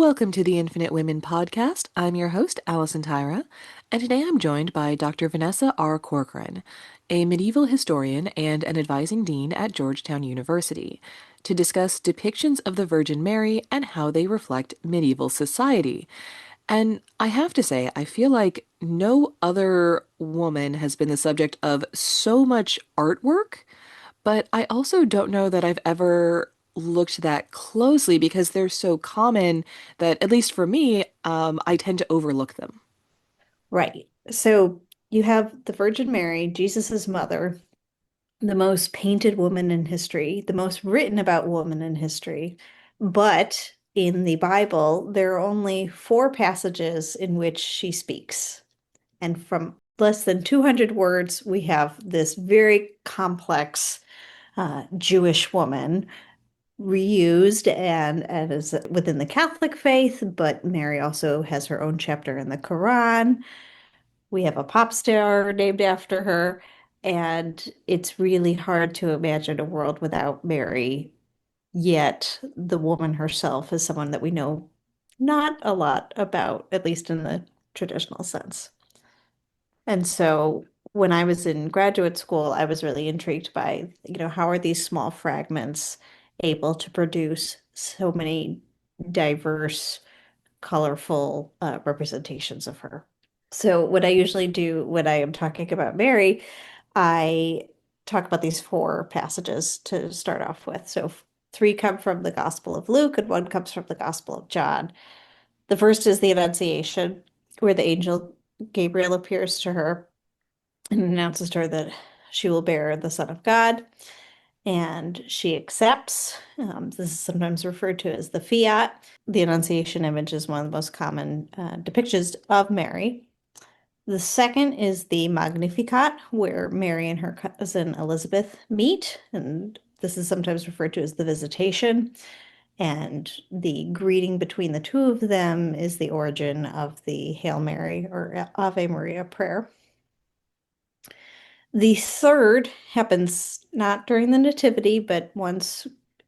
Welcome to the Infinite Women podcast. I'm your host, Allison Tyra, and today I'm joined by Dr. Vanessa R. Corcoran, a medieval historian and an advising dean at Georgetown University, to discuss depictions of the Virgin Mary and how they reflect medieval society. And I have to say, I feel like no other woman has been the subject of so much artwork, but I also don't know that I've ever looked that closely because they're so common that, at least for me, I tend to overlook them. Right. So you have the Virgin Mary, Jesus's mother, the most painted woman in history, the most written about woman in history. But in the Bible, there are only four passages in which she speaks. And from less than 200 words, we have this very complex Jewish woman reused and is within the Catholic faith, but Mary also has her own chapter in the Quran. We have a pop star named after her, and it's really hard to imagine a world without Mary. Yet the woman herself is someone that we know not a lot about, at least in the traditional sense. And so when I was in graduate school, I was really intrigued by, how are these small fragments able to produce so many diverse, colorful representations of her? So what I usually do when I am talking about Mary, I talk about these four passages to start off with. So three come from the Gospel of Luke and one comes from the Gospel of John. The first is the Annunciation, where the angel Gabriel appears to her and announces to her that she will bear the Son of God. And she accepts. This is sometimes referred to as the fiat. The Annunciation image is one of the most common depictions of Mary. The second is the Magnificat, where Mary and her cousin Elizabeth meet, and this is sometimes referred to as the Visitation. And the greeting between the two of them is the origin of the Hail Mary or Ave Maria prayer. The third happens not during the Nativity, but once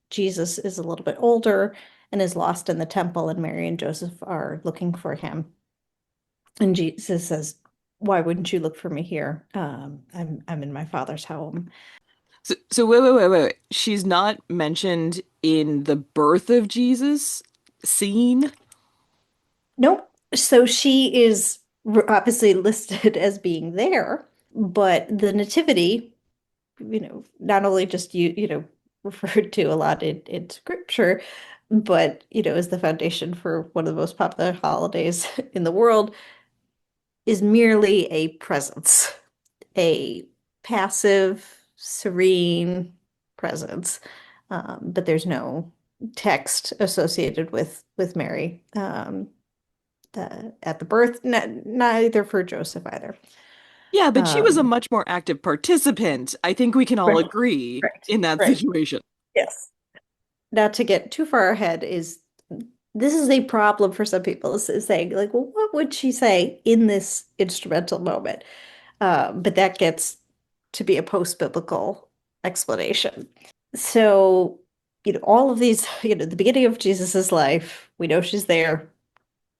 Jesus is a little bit older and is lost in the temple, and Mary and Joseph are looking for him. And Jesus says, "Why wouldn't you look for me here? I'm in my Father's home." So wait. She's not mentioned in the birth of Jesus scene. Nope. So she is obviously listed as being there, but the Nativity, not only just referred to a lot in scripture, but is the foundation for one of the most popular holidays in the world, is merely a presence, a passive, serene presence. But there's no text associated with Mary at the birth, neither for Joseph either. Yeah, but she was a Um, much more active participant. I think we can all right, agree right, in that right. situation. Yes. Not to get too far ahead is this is a problem for some people is saying like, well, what would she say in this instrumental moment? But that gets to be a post-biblical explanation. So, all of these, the beginning of Jesus's life, we know she's there.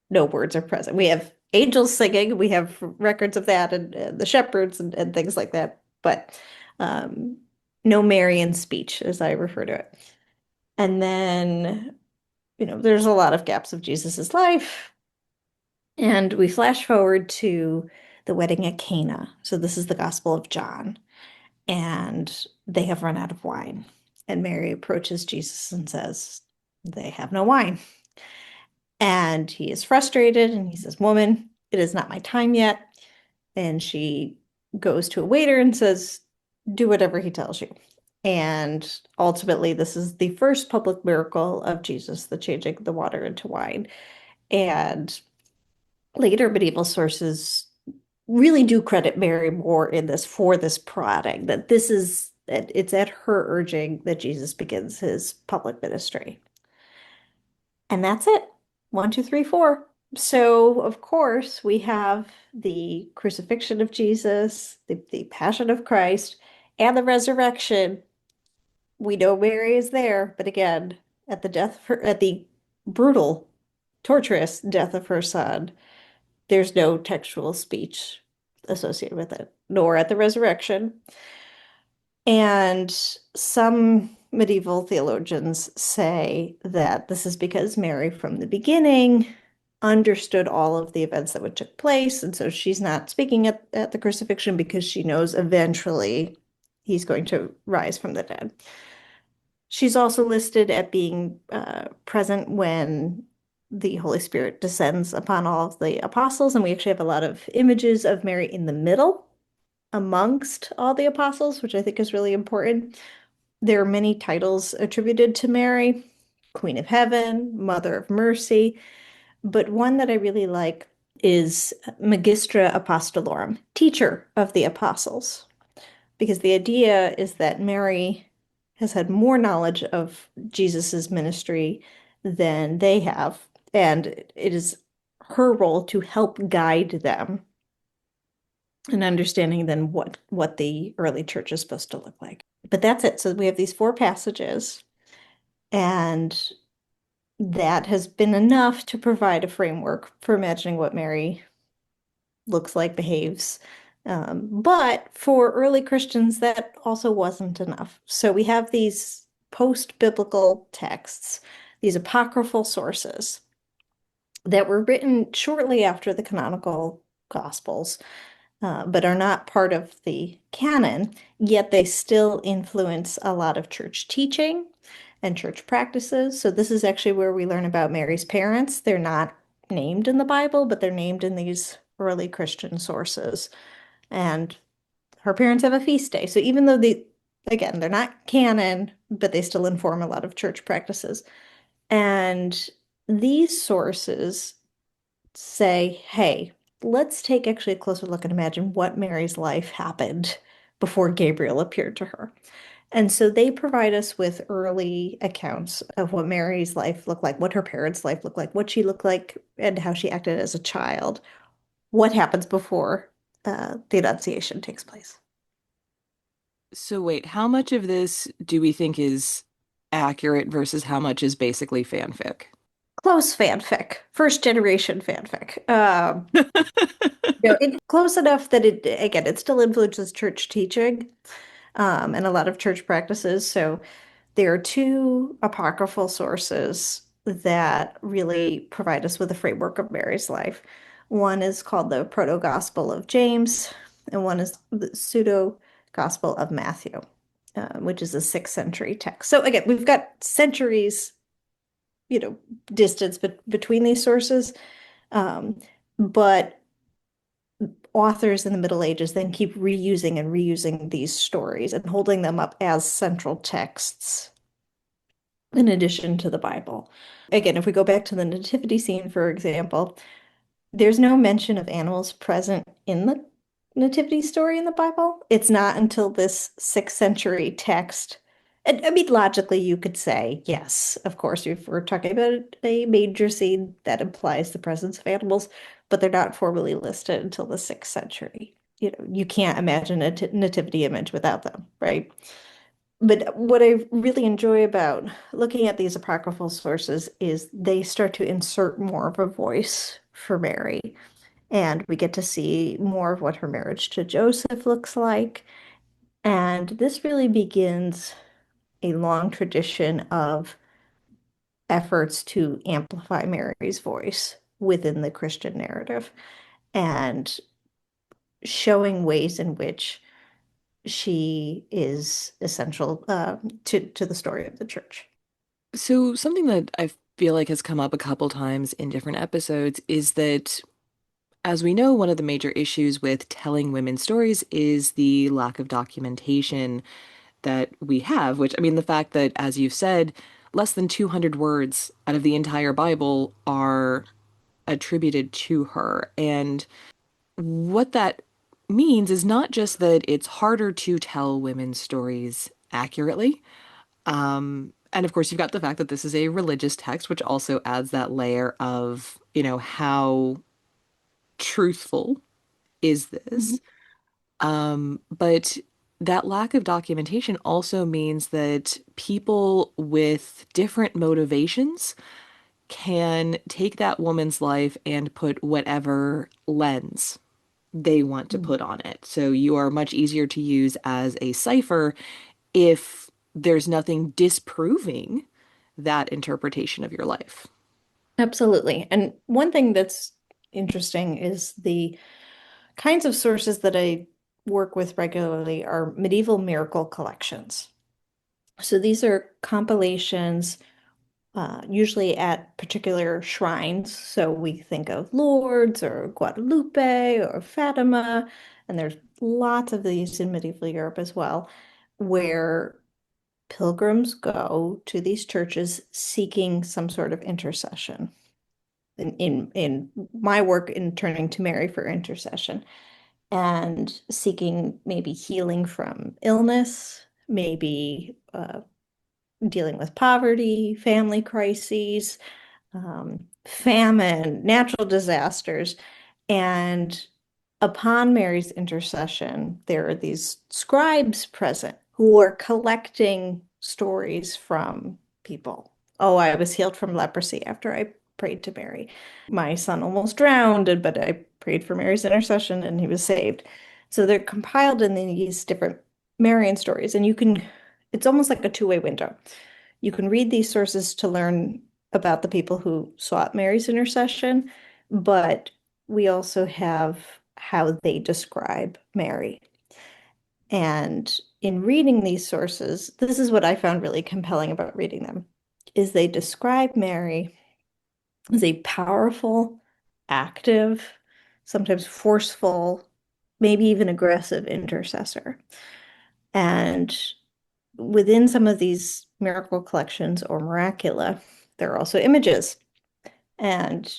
No words are present. We have angels singing. We have records of that and the shepherds and things like that. But um, no Marian speech, as I refer to it. And then, there's a lot of gaps of Jesus's life. And we flash forward to the wedding at Cana. So this is the Gospel of John. And they have run out of wine. And Mary approaches Jesus and says, they have no wine. And he is frustrated and he says, "Woman, it is not my time yet." And she goes to a waiter and says, "Do whatever he tells you." And ultimately, this is the first public miracle of Jesus, the changing the water into wine. And later medieval sources really do credit Mary more in this for this prodding, that it's at her urging that Jesus begins his public ministry. And that's it. One, two, three, four. So, of course, we have the crucifixion of Jesus, the passion of Christ, and the resurrection. We know Mary is there, but again, at the brutal torturous death of her son, there's no textual speech associated with it, nor at the resurrection. And some medieval theologians say that this is because Mary, from the beginning, understood all of the events that would took place. And so she's not speaking at the crucifixion because she knows eventually he's going to rise from the dead. She's also listed at being present when the Holy Spirit descends upon all of the apostles. And we actually have a lot of images of Mary in the middle amongst all the apostles, which I think is really important. There are many titles attributed to Mary: Queen of Heaven, Mother of Mercy, but one that I really like is Magistra Apostolorum, teacher of the apostles, because the idea is that Mary has had more knowledge of Jesus's ministry than they have, and it is her role to help guide them in understanding then what the early church is supposed to look like. But that's it. So we have these four passages, and that has been enough to provide a framework for imagining what Mary looks like, behaves. But for early Christians, that also wasn't enough. So we have these post-biblical texts, these apocryphal sources that were written shortly after the canonical Gospels, but are not part of the canon, yet they still influence a lot of church teaching and church practices. So this is actually where we learn about Mary's parents. They're not named in the Bible, but they're named in these early Christian sources. And her parents have a feast day. So even though again, they're not canon, but they still inform a lot of church practices. And these sources say, hey, let's take actually a closer look and imagine what Mary's life happened before Gabriel appeared to her. And so they provide us with early accounts of what Mary's life looked like, what her parents' life looked like, what she looked like, and how she acted as a child, what happens before the Annunciation takes place. So wait, how much of this do we think is accurate versus how much is basically fanfic? Close fanfic, first generation fanfic. It's close enough that again, it still influences church teaching and a lot of church practices. So there are two apocryphal sources that really provide us with a framework of Mary's life. One is called the Proto-Gospel of James, and one is the Pseudo-Gospel of Matthew, which is a 6th century text. So again, we've got centuries, distance between these sources, um, but authors in the Middle Ages then keep reusing and reusing these stories and holding them up as central texts in addition to the Bible. Again, if we go back to the nativity scene, for example, there's no mention of animals present in the nativity story in the Bible. It's not until this 6th century text. And I mean, logically, you could say, yes, of course, if we're talking about a major scene, that implies the presence of animals, but they're not formally listed until the 6th century. You can't imagine a nativity image without them, right? But what I really enjoy about looking at these apocryphal sources is they start to insert more of a voice for Mary. And we get to see more of what her marriage to Joseph looks like. And this really begins a long tradition of efforts to amplify Mary's voice within the Christian narrative and showing ways in which she is essential to the story of the church. So something that I feel like has come up a couple times in different episodes is that, as we know, one of the major issues with telling women's stories is the lack of documentation that we have, which, I mean, the fact that, as you've said, less than 200 words out of the entire Bible are attributed to her. And what that means is not just that it's harder to tell women's stories accurately. And of course, you've got the fact that this is a religious text, which also adds that layer of, how truthful is Mhm. this? But that lack of documentation also means that people with different motivations can take that woman's life and put whatever lens they want to put on it. So you are much easier to use as a cipher if there's nothing disproving that interpretation of your life. Absolutely. And one thing that's interesting is the kinds of sources that I work with regularly are medieval miracle collections. So these are compilations, usually at particular shrines. So we think of Lourdes or Guadalupe or Fatima, and there's lots of these in medieval Europe as well, where pilgrims go to these churches seeking some sort of intercession. In my work in turning to Mary for intercession and seeking maybe healing from illness, maybe dealing with poverty, family crises, famine, natural disasters. And upon Mary's intercession, there are these scribes present who are collecting stories from people. Oh, I was healed from leprosy after I prayed to Mary. My son almost drowned, but I prayed for Mary's intercession and he was saved. So they're compiled in these different Marian stories, and it's almost like a two-way window. You can read these sources to learn about the people who sought Mary's intercession, but we also have how they describe Mary. And in reading these sources, this is what I found really compelling about reading them, is they describe Mary as a powerful, active, sometimes forceful, maybe even aggressive intercessor. And within some of these miracle collections or miracula, there are also images. And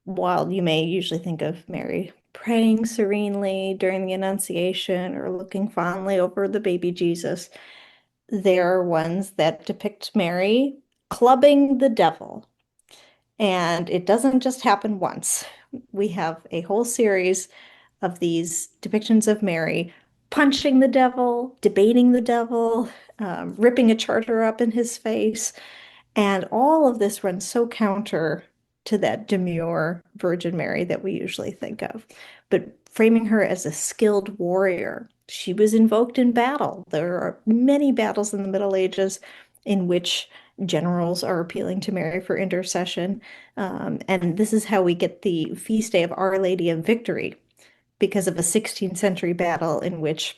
while you may usually think of Mary praying serenely during the Annunciation or looking fondly over the baby Jesus, there are ones that depict Mary clubbing the devil. And it doesn't just happen once. We have a whole series of these depictions of Mary punching the devil, debating the devil, ripping a charter up in his face. And all of this runs so counter to that demure Virgin Mary that we usually think of, but framing her as a skilled warrior. She was invoked in battle. There are many battles in the Middle Ages in which generals are appealing to Mary for intercession. And this is how we get the feast day of Our Lady of Victory, because of a 16th century battle in which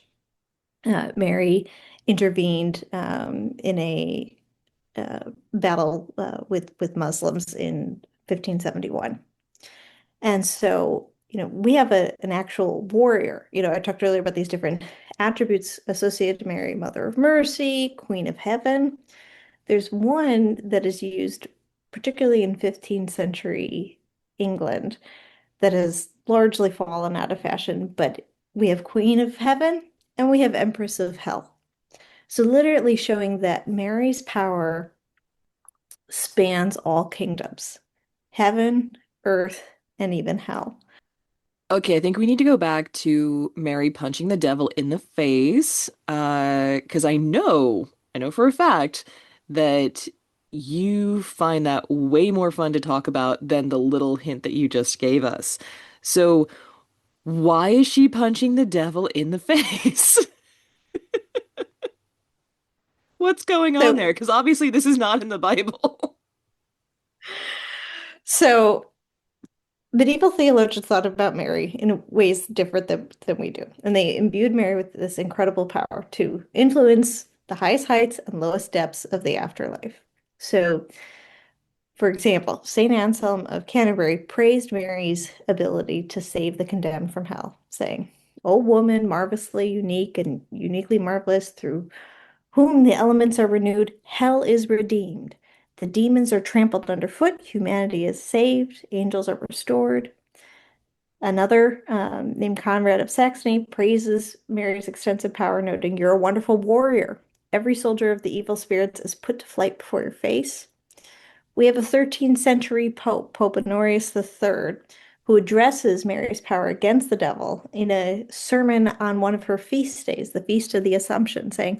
Mary intervened in a battle with Muslims in 1571. And so, we have an actual warrior. I talked earlier about these different attributes associated to Mary, Mother of Mercy, Queen of Heaven. There's one that is used particularly in 15th century England that has largely fallen out of fashion, but we have Queen of Heaven and we have Empress of Hell. So literally showing that Mary's power spans all kingdoms, heaven, earth, and even hell. Okay, I think we need to go back to Mary punching the devil in the face, because I know for a fact that you find that way more fun to talk about than the little hint that you just gave us. So, why is she punching the devil in the face? What's going on So, there? Because obviously this is not in the Bible. so medieval theologians thought about Mary in ways different than we do. And they imbued Mary with this incredible power to influence the highest heights and lowest depths of the afterlife. So, for example, St. Anselm of Canterbury praised Mary's ability to save the condemned from hell, saying, "O woman, marvelously unique and uniquely marvelous, through whom the elements are renewed, hell is redeemed. The demons are trampled underfoot, humanity is saved, angels are restored." Another, named Conrad of Saxony, praises Mary's extensive power, noting, "You're a wonderful warrior. Every soldier of the evil spirits is put to flight before your face." We have a 13th century Pope, Pope Honorius III, who addresses Mary's power against the devil in a sermon on one of her feast days, the Feast of the Assumption, saying,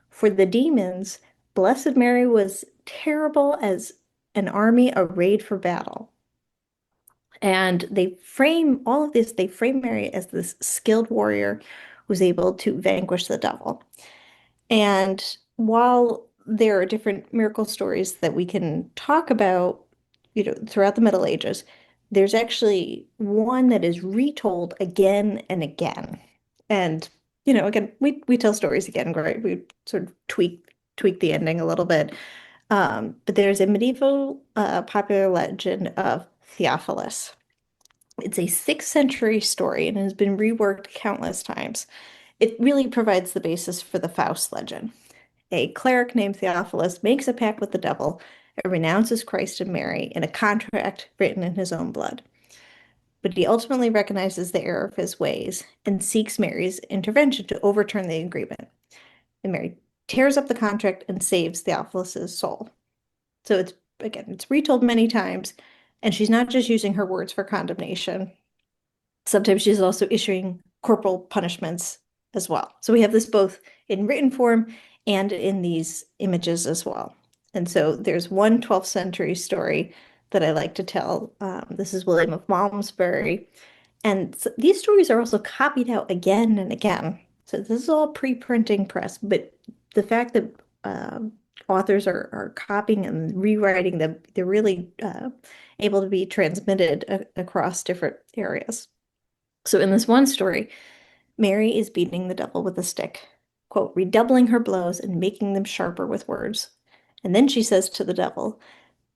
"For the demons, Blessed Mary was terrible as an army arrayed for battle. And they frame all of this, they frame Mary as this skilled warrior who's able to vanquish the devil. And while there are different miracle stories that we can talk about, throughout the Middle Ages, there's actually one that is retold again and again. And, again, we tell stories again, right? We sort of tweak the ending a little bit. But there's a medieval popular legend of Theophilus. It's a 6th century story and has been reworked countless times. It really provides the basis for the Faust legend. A cleric named Theophilus makes a pact with the devil and renounces Christ and Mary in a contract written in his own blood. But he ultimately recognizes the error of his ways and seeks Mary's intervention to overturn the agreement. And Mary tears up the contract and saves Theophilus's soul. So it's retold many times, and she's not just using her words for condemnation. Sometimes she's also issuing corporal punishments as well. So we have this both in written form and in these images as well. And so there's one 12th century story that I like to tell. This is William of Malmesbury. And so these stories are also copied out again and again. So this is all pre-printing press, but the fact that authors are copying and rewriting them, they're really able to be transmitted across different areas. So in this one story, Mary is beating the devil with a stick, quote, redoubling her blows and making them sharper with words. And then she says to the devil,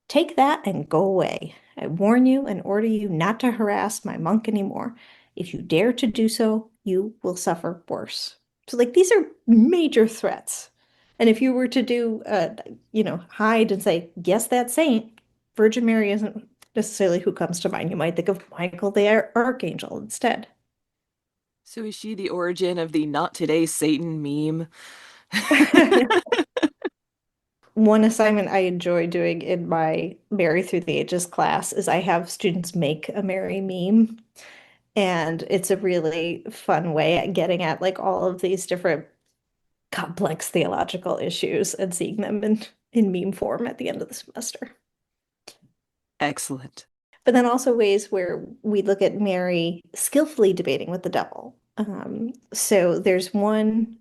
take that and go away. I warn you and order you not to harass my monk anymore. If you dare to do so, you will suffer worse. So, like, these are major threats. And if you were to hide and say, yes, that saint, Virgin Mary isn't necessarily who comes to mind. You might think of Michael the Archangel instead. So is she the origin of the not today Satan meme? One assignment I enjoy doing in my Mary Through the Ages class is I have students make a Mary meme. And it's a really fun way at getting at like all of these different complex theological issues and seeing them in meme form at the end of the semester. Excellent. But then also ways where we look at Mary skillfully debating with the devil. So there's one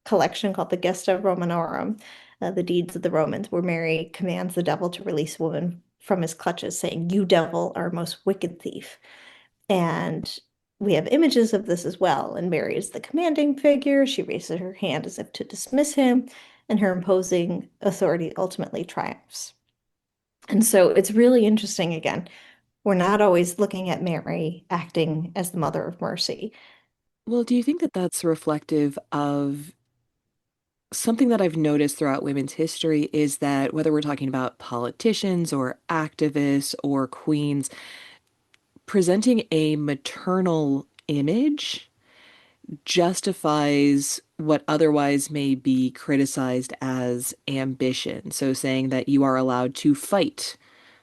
collection called the Gesta Romanorum, the Deeds of the Romans, where Mary commands the devil to release a woman from his clutches, saying, you devil are a most wicked thief. And we have images of this as well. And Mary is the commanding figure. She raises her hand as if to dismiss him, and her imposing authority ultimately triumphs. And so it's really interesting again. We're not always looking at Mary acting as the mother of mercy. Well, do you think that that's reflective of something that I've noticed throughout women's history is that whether we're talking about politicians or activists or queens, presenting a maternal image justifies what otherwise may be criticized as ambition. So saying that you are allowed to fight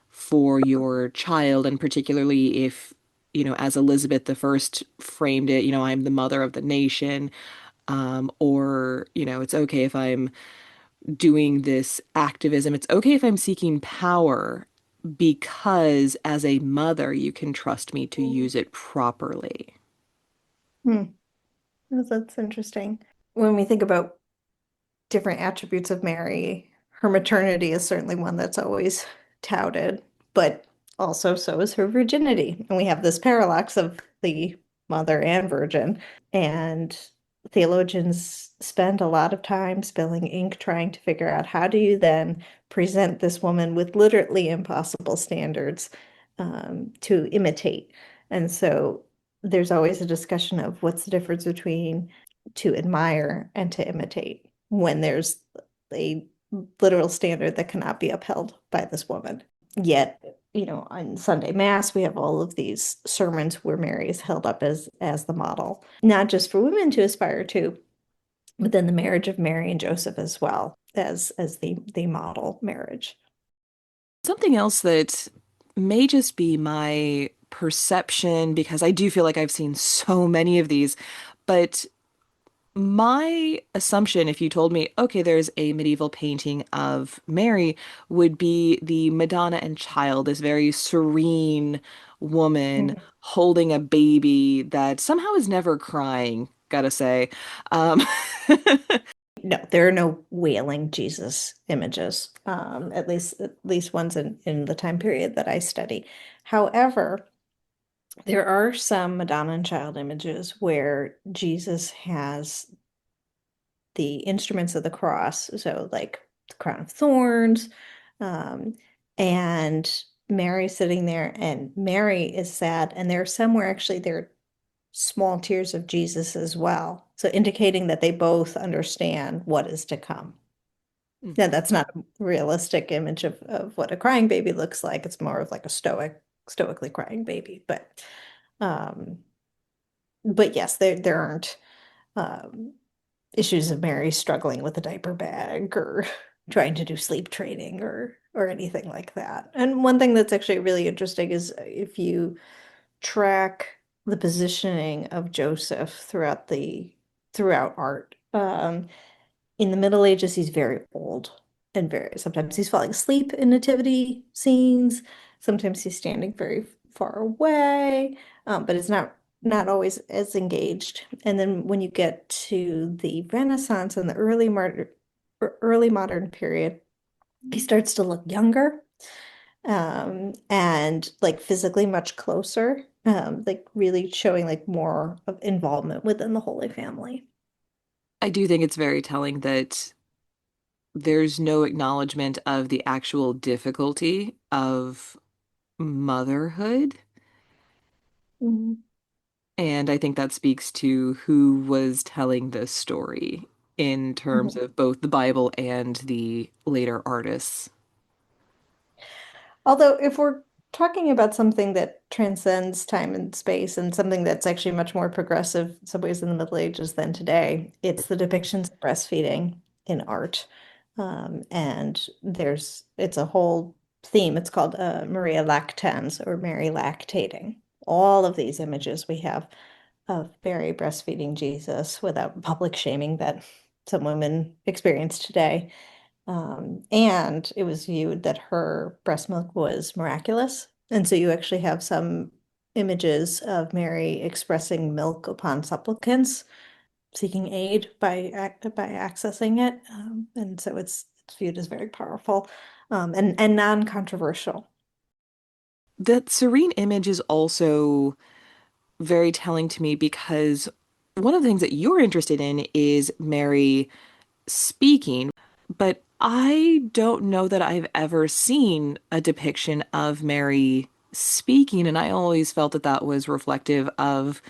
for your child, and particularly if, as Elizabeth the First framed it, I'm the mother of the nation, or, it's okay if I'm doing this activism. It's okay if I'm seeking power because as a mother, you can trust me to use it properly. Hmm. That's interesting. When we think about different attributes of Mary, her maternity is certainly one that's always touted, but also so is her virginity. And we have this paradox of the mother and virgin. And theologians spend a lot of time spilling ink trying to figure out how do you then present this woman with literally impossible standards to imitate. And so there's always a discussion of what's the difference between to admire and to imitate when there's a literal standard that cannot be upheld by this woman. Yet, on Sunday Mass, we have all of these sermons where Mary is held up as the model, not just for women to aspire to, but then the marriage of Mary and Joseph as well as the model marriage. Something else that may just be my perception, because I do feel like I've seen so many of these, but My assumption, if you told me, okay, there's a medieval painting of Mary, would be the Madonna and Child, this very serene woman Mhm. holding a baby that somehow is never crying, gotta say. Um, No, there are no wailing Jesus images, at least ones in the time period that I study. However, there are some Madonna and Child images where Jesus has the instruments of the cross, so like the crown of thorns, um, and Mary sitting there, and Mary is sad, and there are somewhere actually there are small tears of Jesus as well, so indicating that they both understand what is to come. Yeah, that's not a realistic image of what a crying baby looks like. It's more of like a stoically crying baby. Um, but yes, there aren't um, issues of Mary struggling with a diaper bag or trying to do sleep training or anything like that. And one thing that's actually really interesting is if you track the positioning of Joseph throughout art. In the Middle Ages, he's very old and very sometimes he's falling asleep in nativity scenes. Sometimes he's standing very far away, but it's not always as engaged. And then when you get to the Renaissance and the early modern period, he starts to look younger, and like physically much closer, like really showing like more of involvement within the Holy Family. I do think it's very telling that there's no acknowledgement of the actual difficulty of motherhood. Mhm. And I think that speaks to who was telling this story in terms Mhm. of both the Bible and the later artists. Although, if we're talking about something that transcends time and space and something that's actually much more progressive in some ways in the Middle Ages than today, it's the depictions of breastfeeding in art. And it's a whole theme. It's called Maria Lactans or Mary Lactating. All of these images we have of Mary breastfeeding Jesus without public shaming that some women experience today. And it was viewed that her breast milk was miraculous. And so you actually have some images of Mary expressing milk upon supplicants, seeking aid by accessing it. And so it's viewed as very powerful, and non-controversial. That serene image is also very telling to me because one of the things that you're interested in is Mary speaking, but I don't know that I've ever seen a depiction of Mary speaking, and I always felt that that was reflective of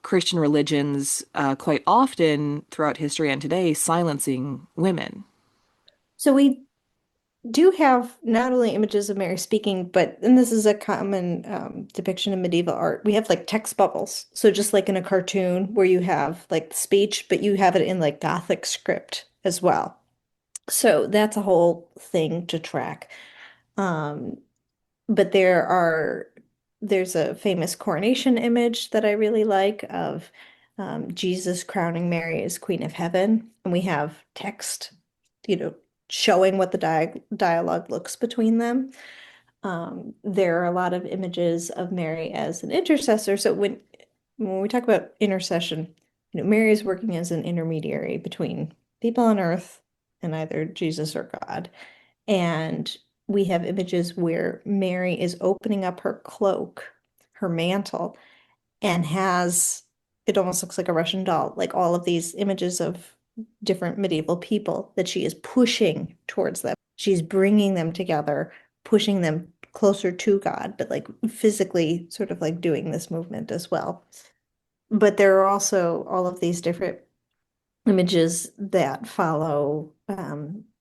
Christian religions quite often throughout history and today silencing women. So we do have not only images of Mary speaking, but and this is a common depiction in medieval art. We have like text bubbles. So just like in a cartoon where you have like speech, but you have it in like Gothic script as well. So that's a whole thing to track. Um, but there's a famous coronation image that I really like of Jesus crowning Mary as Queen of Heaven, and we have text, you know, showing what the dialogue looks between them. There are a lot of images of Mary as an intercessor. So when we talk about intercession, Mary is working as an intermediary between people on earth and either Jesus or God. And we have images where Mary is opening up her cloak, her mantle, and has it almost looks like a Russian doll, like all of these images of different medieval people that she is pushing towards them. She's bringing them together, pushing them closer to God, but like physically sort of like doing this movement as well. But there are also all of these different images that follow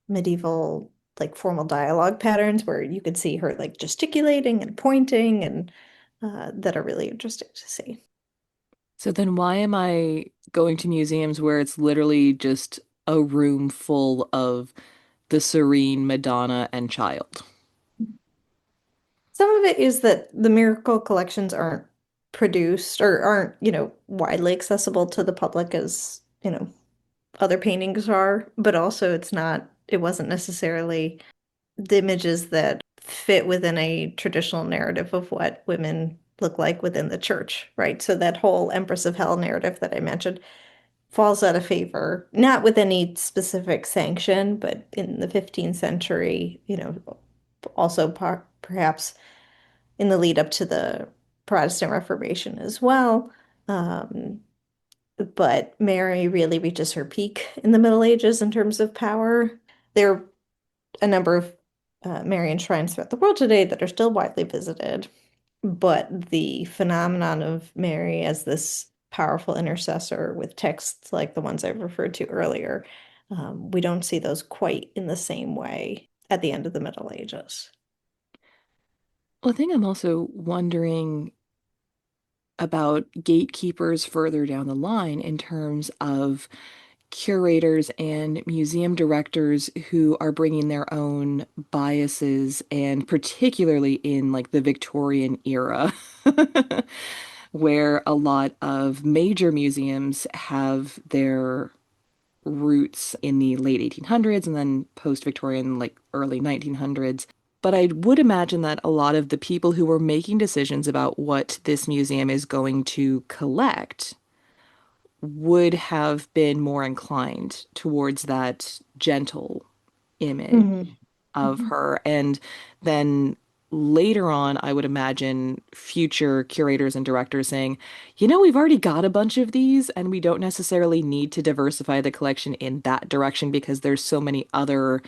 medieval like formal dialogue patterns where you could see her like gesticulating and pointing and that are really interesting to see. So then why am I going to museums where it's literally just a room full of the serene Madonna and Child? Some of it is that the miracle collections aren't produced or aren't, widely accessible to the public as you know, other paintings are, but also it wasn't necessarily the images that fit within a traditional narrative of what women look like within the church, right? So that whole Empress of Hell narrative that I mentioned falls out of favor, not with any specific sanction, but in the 15th century, also perhaps in the lead up to the Protestant Reformation as well. Um, but Mary really reaches her peak in the Middle Ages in terms of power. There are a number of Marian shrines throughout the world today that are still widely visited, but the phenomenon of Mary as this powerful intercessor with texts like the ones I've referred to earlier, we don't see those quite in the same way at the end of the Middle Ages. Well, I think I'm also wondering about gatekeepers further down the line in terms of curators and museum directors who are bringing their own biases, and particularly in like the Victorian era, where a lot of major museums have their roots in the late 1800s and then post-Victorian, like early 1900s. But I would imagine that a lot of the people who were making decisions about what this museum is going to collect would have been more inclined towards that gentle image Mhm. of Mhm. her. And then later on, I would imagine future curators and directors saying, we've already got a bunch of these, and we don't necessarily need to diversify the collection in that direction because there's so many other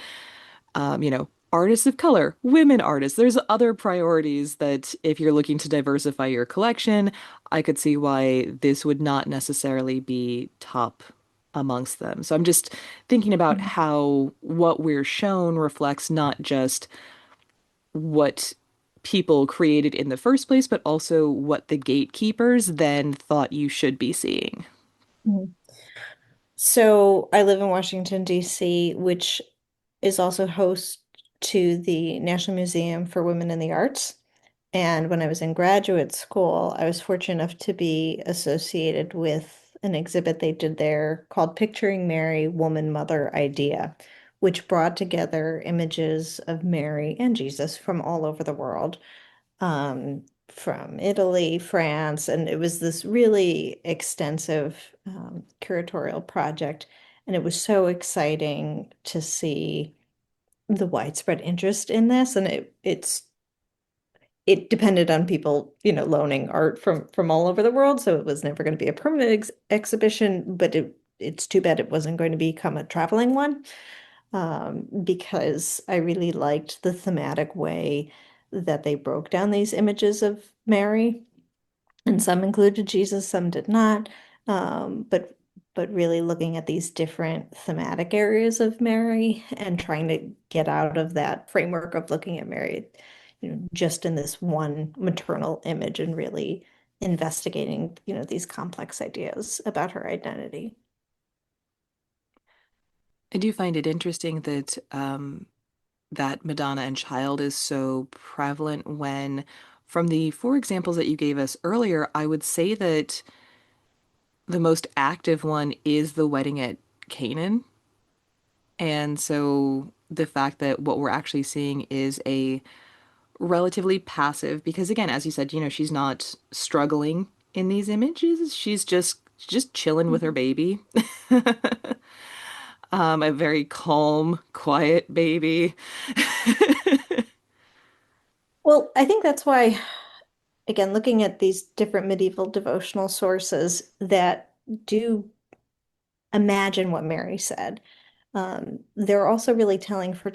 artists of color, women artists. There's other priorities that if you're looking to diversify your collection, I could see why this would not necessarily be top amongst them. So I'm just thinking about Mhm. how what we're shown reflects not just what people created in the first place, but also what the gatekeepers then thought you should be seeing. Mhm. So I live in Washington, D.C., which is also host to the National Museum for Women in the Arts. And when I was in graduate school, I was fortunate enough to be associated with an exhibit they did there called Picturing Mary, Woman, Mother, Idea, which brought together images of Mary and Jesus from all over the world, from Italy, France, and it was this really extensive curatorial project. And it was so exciting to see the widespread interest in this, and it depended on people, loaning art from all over the world, so it was never going to be a permanent exhibition, but it's too bad it wasn't going to become a traveling one, because I really liked the thematic way that they broke down these images of Mary, and some included Jesus, some did not. But really looking at these different thematic areas of Mary and trying to get out of that framework of looking at Mary, just in this one maternal image and really investigating, these complex ideas about her identity. I do find it interesting that that Madonna and Child is so prevalent when, from the four examples that you gave us earlier, I would say that the most active one is the wedding at Canaan. And so the fact that what we're actually seeing is a relatively passive, because again, as you said, she's not struggling in these images. She's just chilling with her baby. A very calm, quiet baby. Well, I think that's why, again, looking at these different medieval devotional sources that do imagine what Mary said. They're also really telling for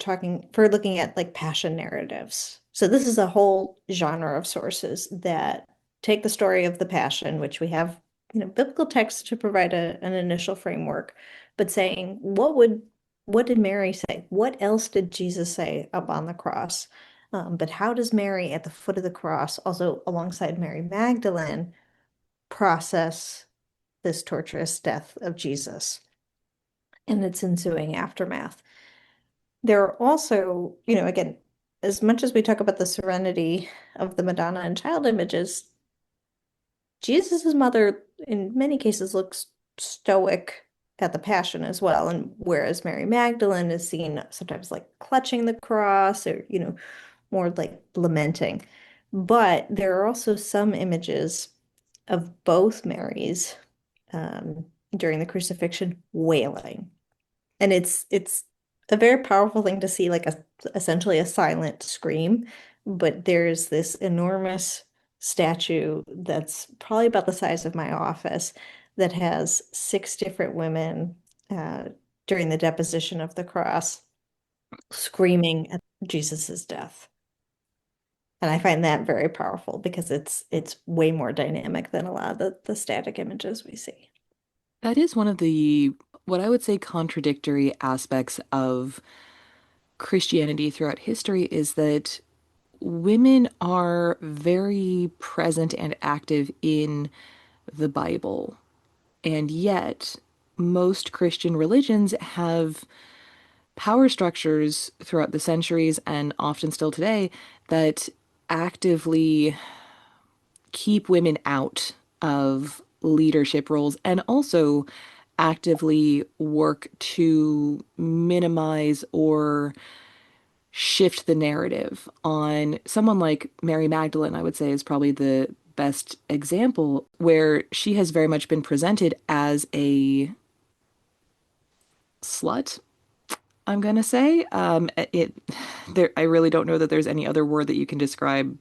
looking at like passion narratives. So this is a whole genre of sources that take the story of the Passion, which we have, biblical texts to provide an initial framework, but saying what did Mary say? What else did Jesus say up on the cross? But how does Mary at the foot of the cross, also alongside Mary Magdalene, process this torturous death of Jesus and its ensuing aftermath? There are also, again, as much as we talk about the serenity of the Madonna and child images, Jesus's mother in many cases looks stoic at the Passion as well. And whereas Mary Magdalene is seen sometimes like clutching the cross or, more like lamenting. But there are also some images of both Marys during the crucifixion wailing. And it's a very powerful thing to see, like essentially a silent scream. But there's this enormous statue that's probably about the size of my office that has six different women uh, during the deposition of the cross screaming at Jesus's death. And I find that very powerful because it's way more dynamic than a lot of the static images we see. That is one of the, what I would say, contradictory aspects of Christianity throughout history is that women are very present and active in the Bible. And yet, most Christian religions have power structures throughout the centuries and often still today that actively keep women out of leadership roles and also actively work to minimize or shift the narrative on someone like Mary Magdalene, I would say, is probably the best example where she has very much been presented as a slut, I'm gonna say. I really don't know that there's any other word that you can describe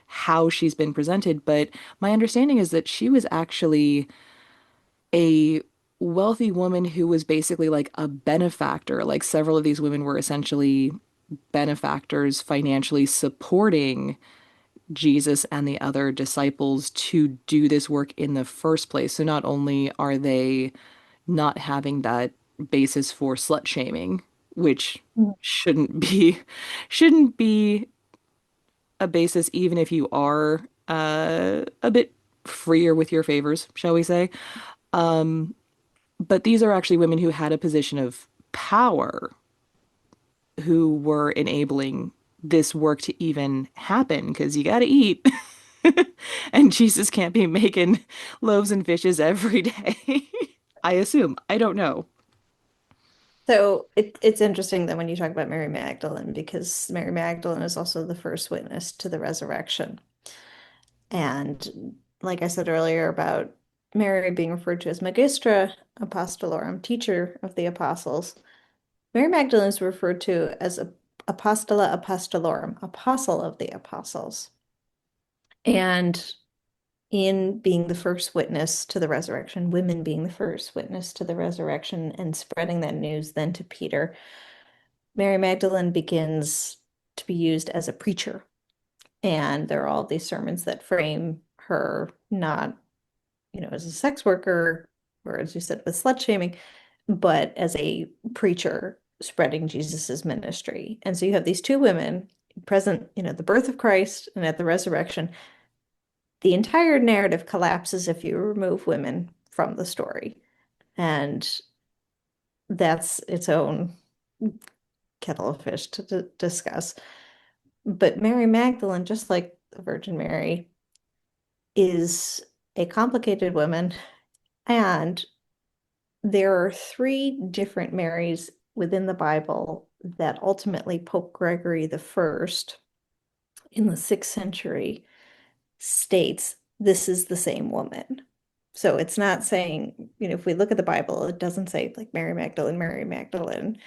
how she's been presented, but my understanding is that she was actually a wealthy woman who was basically like a benefactor. Like several of these women were essentially benefactors financially supporting Jesus and the other disciples to do this work in the first place. So not only are they not having that basis for slut shaming, which Mhm. shouldn't be a basis even if you are a bit freer with your favors, shall we say. Um, but these are actually women who had a position of power who were enabling this work to even happen because you got to eat. And Jesus can't be making loaves and fishes every day. I assume. I don't know. So it's interesting that when you talk about Mary Magdalene, because Mary Magdalene is also the first witness to the resurrection. And like I said earlier about Mary being referred to as Magistra Apostolorum, teacher of the apostles, Mary Magdalene is referred to as Apostola Apostolorum, apostle of the apostles. And in being the first witness to the resurrection, women being the first witness to the resurrection and spreading that news then to Peter, Mary Magdalene begins to be used as a preacher. And there are all these sermons that frame her not, as a sex worker or as you said, with slut shaming, but as a preacher spreading Jesus's ministry. And so you have these two women present, the birth of Christ and at the resurrection. The entire narrative collapses if you remove women from the story. And that's its own kettle of fish to discuss. But Mary Magdalene, just like the Virgin Mary, is a complicated woman. And there are three different Marys within the Bible that ultimately Pope Gregory the First in the 6th century states this is the same woman. So it's not saying, if we look at the Bible, it doesn't say like Mary Magdalene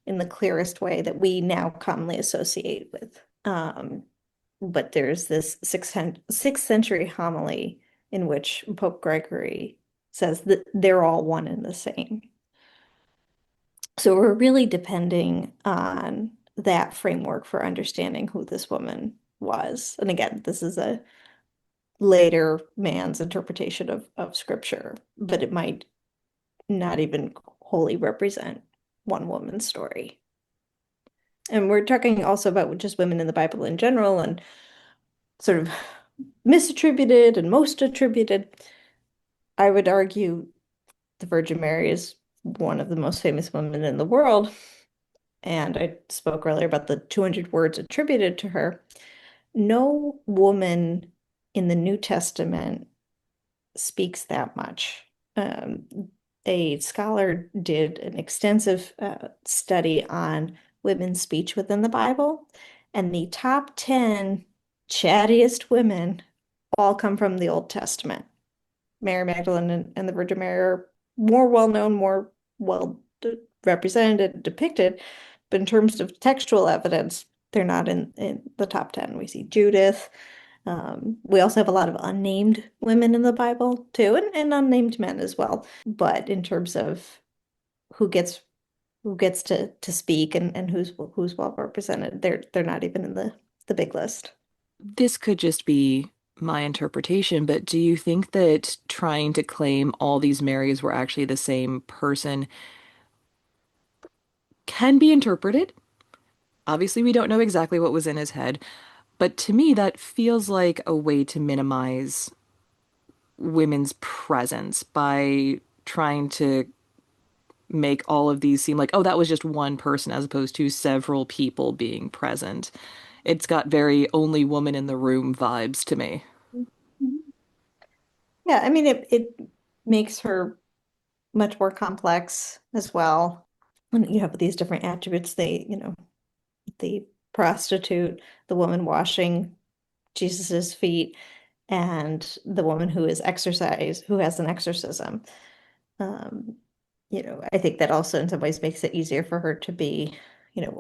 in the clearest way that we now commonly associate with. But there's this sixth century homily in which Pope Gregory says that they're all one and the same. So we're really depending on that framework for understanding who this woman was. And again, this is a later man's interpretation of scripture, but it might not even wholly represent one woman's story. And we're talking also about just women in the Bible in general and sort of misattributed and most attributed. I would argue the Virgin Mary is one of the most famous women in the world. And I spoke earlier about the 200 words attributed to her. No woman in the New Testament speaks that much. a scholar did an extensive study on women's speech within the Bible, and the top 10 chattiest women all come from the Old Testament. Mary Magdalene and the Virgin Mary are more well known, more well represented and depicted, but in terms of textual evidence, they're not in the top 10. We see Judith. We also have a lot of unnamed women in the Bible too, and unnamed men as well. But in terms of who gets to speak and who's well represented, they're not even in the big list. This could just be my interpretation, but do you think that trying to claim all these Marys were actually the same person can be interpreted? Obviously, we don't know exactly what was in his head, but to me, that feels like a way to minimize women's presence by trying to make all of these seem like, oh, that was just one person as opposed to several people being present. It's got very only woman in the room vibes to me. Yeah, I mean it makes her much more complex as well. When you have these different attributes, the prostitute, the woman washing Jesus's feet, and the woman who has an exorcism. Um, I think that also in some ways makes it easier for her to be,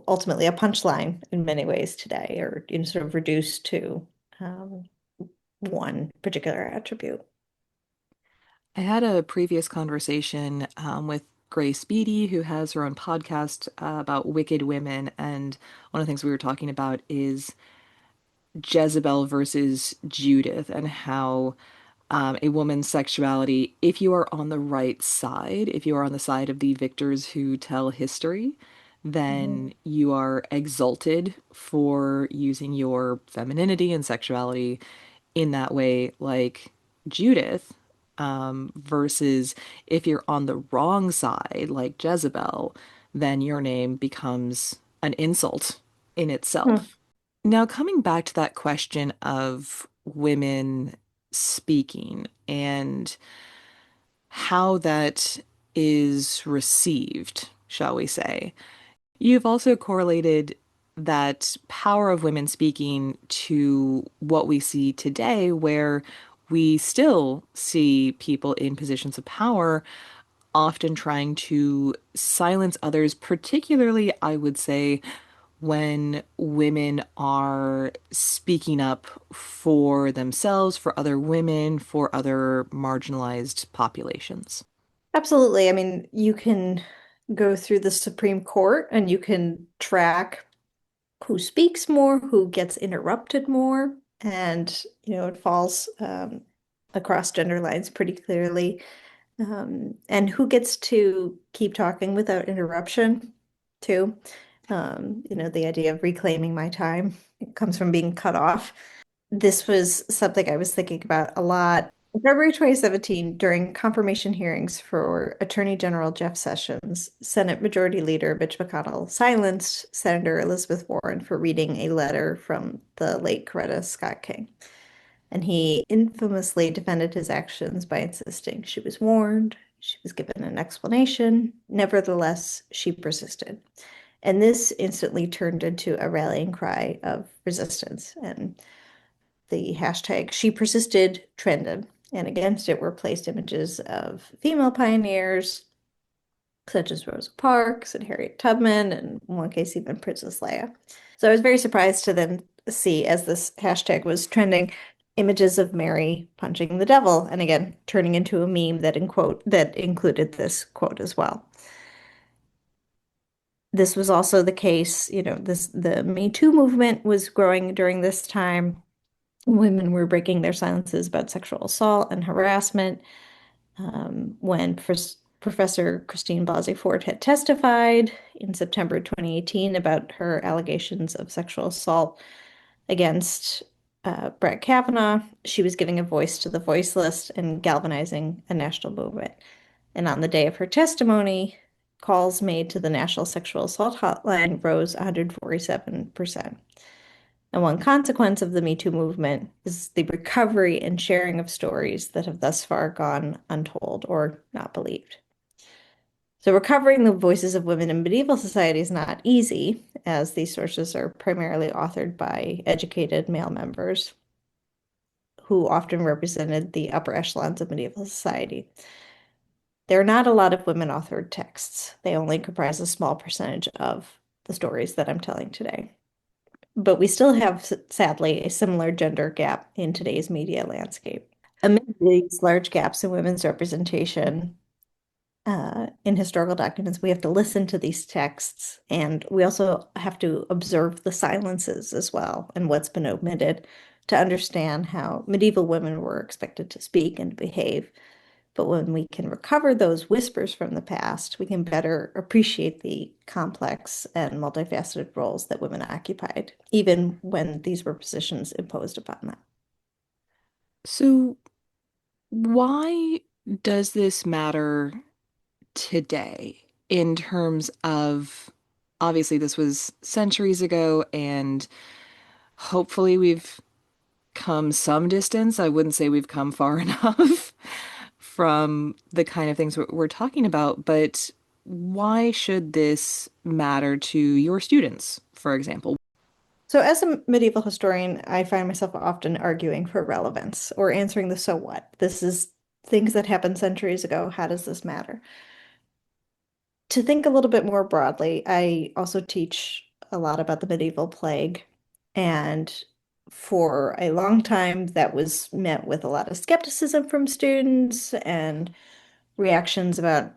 ultimately a punchline in many ways today, or sort of reduced to um, one particular attribute. I had a previous conversation with Grace Beatty, who has her own podcast about wicked women. And one of the things we were talking about is Jezebel versus Judith and how a woman's sexuality, if you are on the right side, if you are on the side of the victors who tell history, Mhm. then you are exalted for using your femininity and sexuality in that way, like Judith, versus if you're on the wrong side, like Jezebel, then your name becomes an insult in Hmm. itself. Now, coming back to that question of women speaking and how that is received, shall we say, you've also correlated that power of women speaking to what we see today, where we still see people in positions of power often trying to silence others, particularly, I would say, when women are speaking up for themselves, for other women, for other marginalized populations. Absolutely. I mean, you can go through the Supreme Court and you can track who speaks more, who gets interrupted more, and it falls across gender lines pretty clearly. And who gets to keep talking without interruption, too. The idea of reclaiming my time, it comes from being cut off. This was something I was thinking about a lot. In February 2017, during confirmation hearings for Attorney General Jeff Sessions, Senate Majority Leader Mitch McConnell silenced Senator Elizabeth Warren for reading a letter from the late Coretta Scott King. And he infamously defended his actions by insisting she was warned, she was given an explanation. Nevertheless, she persisted. And this instantly turned into a rallying cry of resistance. And the hashtag She Persisted trended, and against it were placed images of female pioneers such as Rosa Parks and Harriet Tubman, and in one case even Princess Leia. So I was very surprised to then see, as this hashtag was trending, images of Mary punching the devil, and again turning into a meme that included this quote as well. This was also the case, the Me Too movement was growing during this time. Women were breaking their silences about sexual assault and harassment. When Professor Christine Blasey Ford had testified in September 2018 about her allegations of sexual assault against Brett Kavanaugh, she was giving a voice to the voiceless and galvanizing a national movement. And on the day of her testimony, calls made to the National Sexual Assault Hotline rose 147%. And one consequence of the Me Too movement is the recovery and sharing of stories that have thus far gone untold or not believed. So recovering the voices of women in medieval society is not easy, as these sources are primarily authored by educated male members who often represented the upper echelons of medieval society. There are not a lot of women-authored texts. They only comprise a small percentage of the stories that I'm telling today. But we still have, sadly, a similar gender gap in today's media landscape. Amid these large gaps in women's representation, in historical documents, we have to listen to these texts, and we also have to observe the silences as well and what's been omitted to understand how medieval women were expected to speak and behave. But when we can recover those whispers from the past, we can better appreciate the complex and multifaceted roles that women occupied, even when these were positions imposed upon them. So, why does this matter today in terms of obviously this was centuries ago and hopefully we've come some distance. I wouldn't say we've come far enough from the kind of things we're talking about, but why should this matter to your students, for example? So, as a medieval historian, I find myself often arguing for relevance or answering the so what. This is things that happened centuries ago. How does this matter? To think a little bit more broadly, I also teach a lot about the medieval plague. And for a long time, that was met with a lot of skepticism from students and reactions about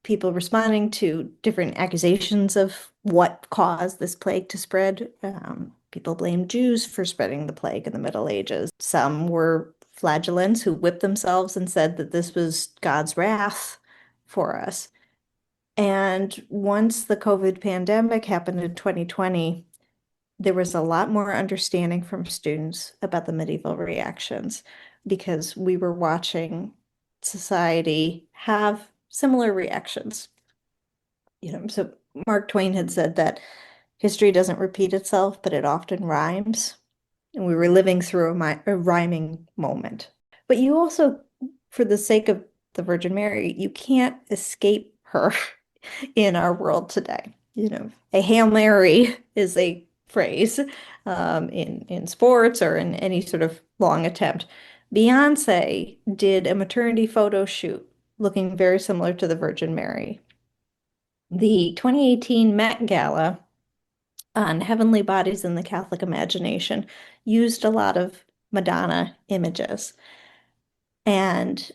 people responding to different accusations of what caused this plague to spread. People blamed Jews for spreading the plague in the Middle Ages. Some were flagellants who whipped themselves and said that this was God's wrath for us. And once the COVID pandemic happened in 2020, there was a lot more understanding from students about the medieval reactions because we were watching society have similar reactions. So Mark Twain had said that history doesn't repeat itself, but it often rhymes. And we were living through a rhyming moment. But you also, for the sake of the Virgin Mary, you can't escape her in our world today. A Hail Mary is a phrase in sports or in any sort of long attempt. Beyonce did a maternity photo shoot looking very similar to the Virgin Mary. The 2018 Met Gala on Heavenly Bodies in the Catholic Imagination used a lot of Madonna images. And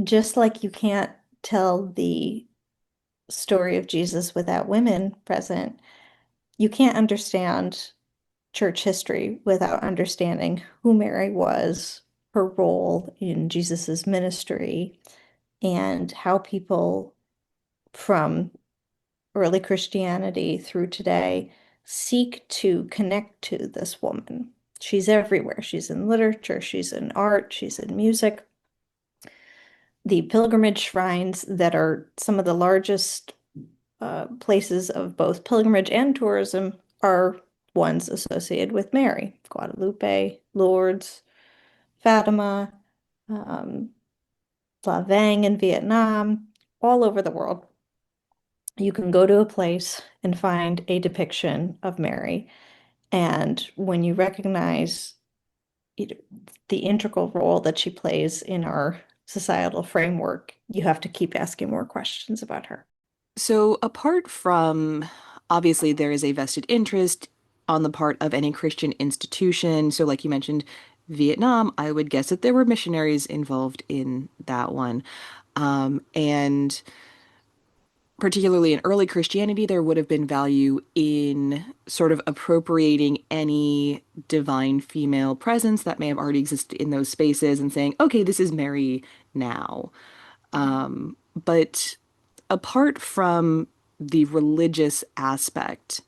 just like you can't tell the story of Jesus without women present, you can't understand church history without understanding who Mary was, her role in Jesus's ministry, and how people from early Christianity through today seek to connect to this woman. She's everywhere. She's in literature, she's in art, she's in music. The pilgrimage shrines that are some of the largest places of both pilgrimage and tourism are ones associated with Mary. Guadalupe, Lourdes, Fatima, um, La Vang in Vietnam, all over the world. You can go to a place and find a depiction of Mary. And when you recognize the integral role that she plays in our societal framework, you have to keep asking more questions about her. So, apart from obviously, there is a vested interest on the part of any Christian institution. So, like you mentioned, Vietnam, I would guess that there were missionaries involved in that one. And particularly in early Christianity, there would have been value in sort of appropriating any divine female presence that may have already existed in those spaces and saying, okay, this is Mary now. But apart from the religious aspect,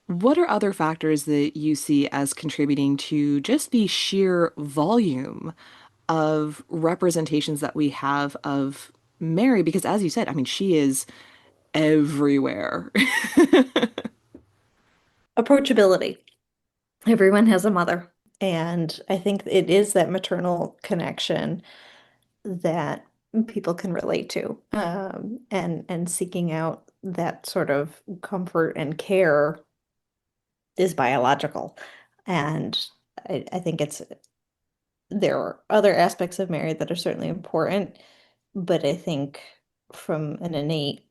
what are other factors that you see as contributing to just the sheer volume of representations that we have of Mary? Because as you said, I mean, she is everywhere. Approachability. Everyone has a mother. And I think it is that maternal connection that people can relate to. And seeking out that sort of comfort and care is biological. And I think there are other aspects of Mary that are certainly important, but I think from an innate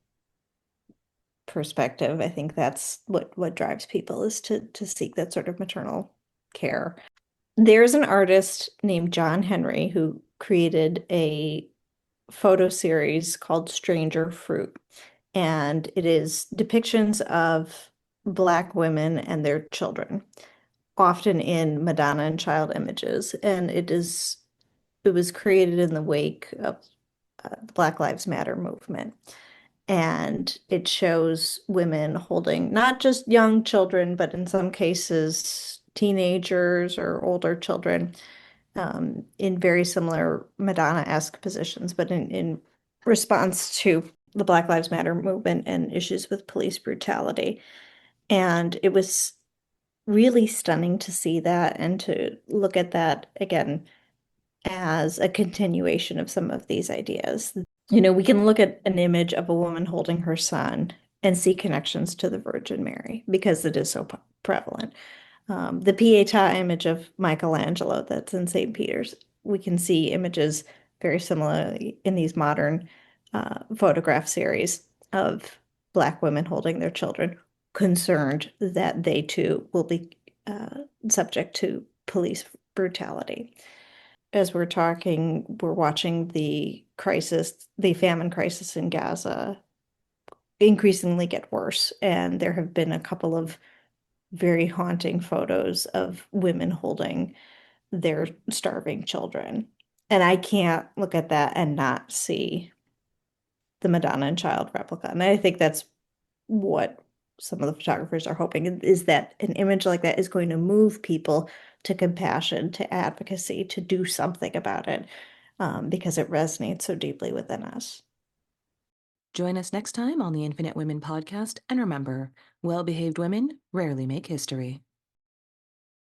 perspective, I think that's what drives people is to seek that sort of maternal care. There's an artist named John Henry who created a photo series called Stranger Fruit, and it is depictions of Black women and their children, often in Madonna and child images. And it was created in the wake of the Black Lives Matter movement. And it shows women holding not just young children, but in some cases, teenagers or older children in very similar Madonna-esque positions, but in response to the Black Lives Matter movement and issues with police brutality. And it was really stunning to see that and to look at that again as a continuation of some of these ideas. We can look at an image of a woman holding her son and see connections to the Virgin Mary because it is so prevalent. The Pietà image of Michelangelo that's in St. Peter's, we can see images very similarly in these modern photograph series of Black women holding their children, concerned that they too will be subject to police brutality. As we're talking, we're watching the famine crisis in Gaza increasingly get worse. And there have been a couple of very haunting photos of women holding their starving children. And I can't look at that and not see the Madonna and child replica. And I think that's what some of the photographers are hoping is that an image like that is going to move people to compassion, to advocacy, to do something about it, because it resonates so deeply within us. Join us next time on the Infinite Women podcast, and remember, well behaved women rarely make history.